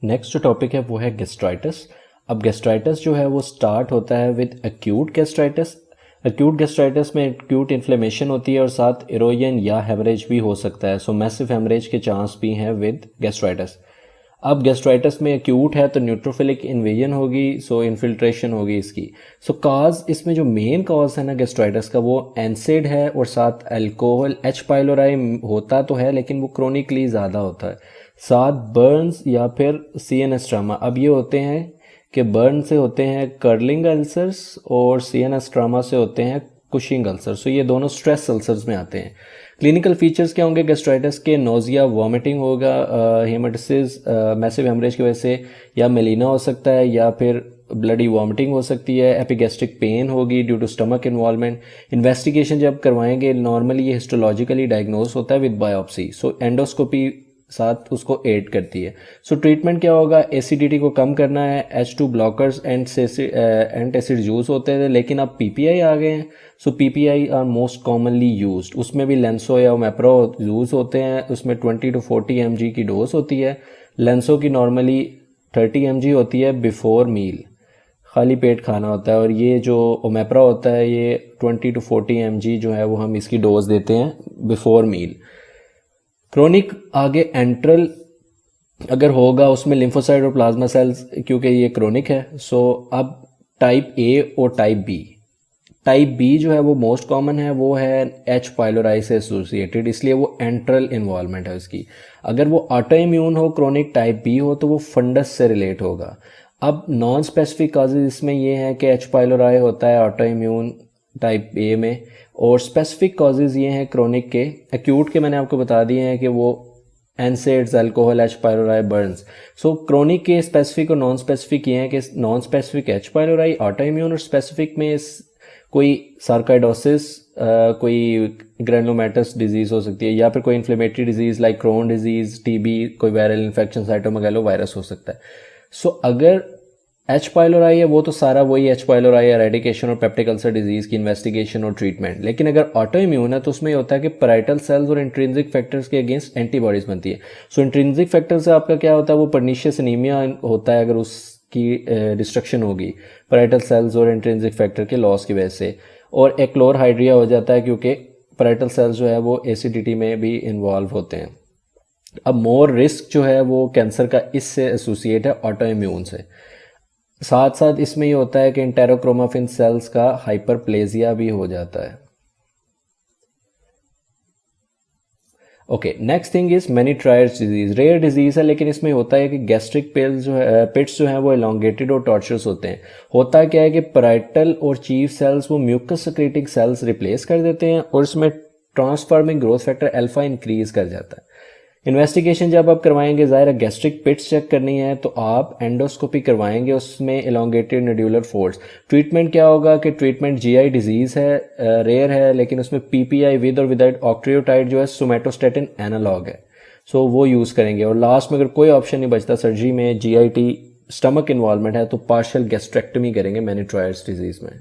Next जो topic है वो है गैस्ट्राइटिस। अब गैस्ट्राइटिस जो है वो स्टार्ट होता है with acute gastritis. Acute gastritis में एक्यूट इन्फ्लेमेशन होती है और साथ इरोजन या हेमरेज भी हो सकता है। सो मैसिव हेमरेज के चांस भी हैं विद गैस्ट्राइटिस। अब गैस्ट्राइटिस में एक्यूट है तो न्यूट्रोफिलिक इन्वेजन होगी, सो इन्फिल्ट्रेशन होगी इसकी। सो काज इसमें जो मेन कॉज है ना गैस्ट्राइटिस का वो एनसेड है और साथ अल्कोहल एच पाइलोराई होता तो है लेकिन वो क्रोनिकली ज़्यादा होता है। साथ बर्न्स या फिर सीएनएस ट्रामा। अब ये होते हैं कि बर्न से होते हैं कर्लिंग अल्सर्स और सीएनएस ट्रामा से होते हैं कुशिंग अल्सर्स। तो ये दोनों स्ट्रेस अल्सर्स में आते हैं। क्लिनिकल फीचर्स क्या होंगे गैस्ट्राइटिस के? नोजिया, वॉमिटिंग होगा, हेमाटिसिस, मैसिव हेमरेज की वजह से या मेलिना हो सकता है या फिर ब्लडी वॉमिटिंग हो सकती है। एपिगैस्ट्रिक पेन होगी due to stomach involvement. Investigation जब करवाएंगे नॉर्मली ये हिस्टोलॉजिकली डायग्नोज होता है विद बायोप्सी। सो एंडोस्कोपी साथ उसको एड करती है। सो ट्रीटमेंट क्या होगा? एसिडिटी को कम करना है। H2 blockers and acid use होते थे लेकिन अब पीपीआई आ गए हैं। So PPI are most commonly used. उसमें भी लेंसो या ओमेप्रो यूज होते हैं। उसमें 20 to 40 mg की डोज होती है। लेंसो की नॉर्मली 30 mg होती है बिफोर मील, खाली पेट खाना होता है। और ये जो ओमेप्रा होता है ये 20 to 40 mg जो है वो हम इसकी डोज देते हैं बिफोर मील। क्रोनिक आगे एंट्रल अगर होगा उसमें लिम्फोसाइट और प्लाज्मा सेल्स, क्योंकि ये क्रोनिक है। सो अब टाइप ए और टाइप बी जो है वो मोस्ट कॉमन है, वो है एच पाइलोराई से एसोसिएटेड, इसलिए वो एंट्रल इन्वॉल्वमेंट है उसकी। अगर वो ऑटो इम्यून हो, क्रोनिक टाइप बी हो, तो वो फंडस से रिलेट होगा। अब नॉन स्पेसिफिक काजेज इसमें ये हैं कि एच पाइलोराई होता है ऑटो इम्यून टाइप ए में, और स्पेसिफिक कॉजेज ये हैं क्रोनिक के। एक्यूट के मैंने आपको बता दिए हैं कि वो NSAIDs, alcohol, H pylori, burns. So chronic के स्पेसिफिक और नॉन स्पेसिफिक ये हैं कि non specific H pylori auto immune, और स्पेसिफिक में कोई सार्काइडोसिस, कोई ग्रेनुलोमेटस डिजीज हो सकती है या फिर कोई inflammatory disease like Crohn disease, TB, कोई वायरल इन्फेक्शन, साइटोमेगालो वायरस हो सकता है। सो अगर एच पाइलोराई है वो तो सारा वही एच पाइलोराई एरेडिकेशन और पेप्टिक अल्सर डिजीज की इन्वेस्टिगेशन और ट्रीटमेंट। लेकिन अगर ऑटो इम्यून है तो उसमें होता है कि पैराइटल सेल्स और इंट्रिंसिक फैक्टर्स के अगेंस्ट एंटीबॉडीज बनती है। सो इंट्रिंसिक फैक्टर से आपका क्या होता है? वो पर्नीशियस एनीमिया होता है अगर उसकी डिस्ट्रक्शन होगी पैराइटल सेल्स और इंट्रिंसिक फैक्टर के लॉस की वजह से, और एक्लोरहाइड्रिया हो जाता है क्योंकि पैराइटल सेल्स जो है वो एसिडिटी में भी इन्वॉल्व होते हैं। अब मोर रिस्क जो है वो कैंसर का इससे एसोसिएट है ऑटो इम्यून से। साथ साथ इसमें ये होता है कि इंटेरोक्रोमाफिन सेल्स का हाइपरप्लेजिया भी हो जाता है। Okay, next thing is Menetrier's disease. Rare disease है लेकिन इसमें होता है कि गैस्ट्रिक पिल्स जो है, पिट्स जो है वो एलोंगेटेड और टॉर्चर्स होते हैं। होता क्या है कि पैराइटल और चीफ सेल्स वो म्यूकस सिक्रेटिंग सेल्स रिप्लेस कर देते हैं और इसमें transforming growth factor alpha increase कर जाता है। इन्वेस्टिगेशन जब आप करवाएंगे, ज़ाहिर गैस्ट्रिक पिट्स चेक करनी है तो आप एंडोस्कोपी करवाएंगे, उसमें एलोंगेटेड नोड्यूलर फोर्स। ट्रीटमेंट क्या होगा कि ट्रीटमेंट जीआई डिजीज़ है, रेयर है, लेकिन उसमें पीपीआई विद और विदाउट ऑक्ट्रियोटाइड जो है सोमेटोस्टेटिन एनालॉग है, सो वो यूज़ करेंगे। और लास्ट में अगर कोई ऑप्शन नहीं बचता सर्जरी में, जीआईटी स्टमक इन्वॉल्वमेंट है, तो पार्शियल गैस्ट्रेक्टमी करेंगे मेनिट्रायर्स डिजीज़ में।